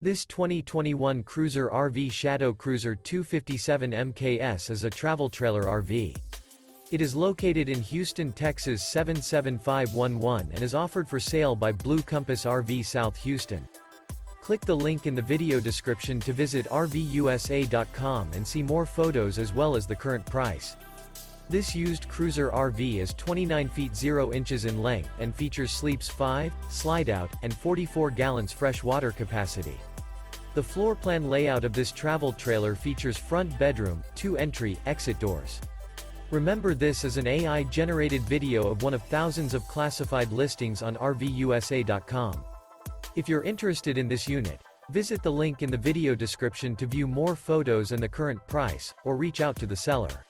This 2021 Cruiser RV Shadow Cruiser 257 MKS is a travel trailer RV. It is located in Houston, Texas 77511 and is offered for sale by Blue Compass RV South Houston. Click the link in the video description to visit RVUSA.com and see more photos as well as the current price. This used Cruiser RV is 29 feet 0 inches in length and features sleeps 5, slide-out, and 44 gallons fresh water capacity. The floor plan layout of this travel trailer features front bedroom, 2 entry/exit doors. Remember, this is an AI-generated video of one of thousands of classified listings on RVUSA.com. If you're interested in this unit, visit the link in the video description to view more photos and the current price, or reach out to the seller.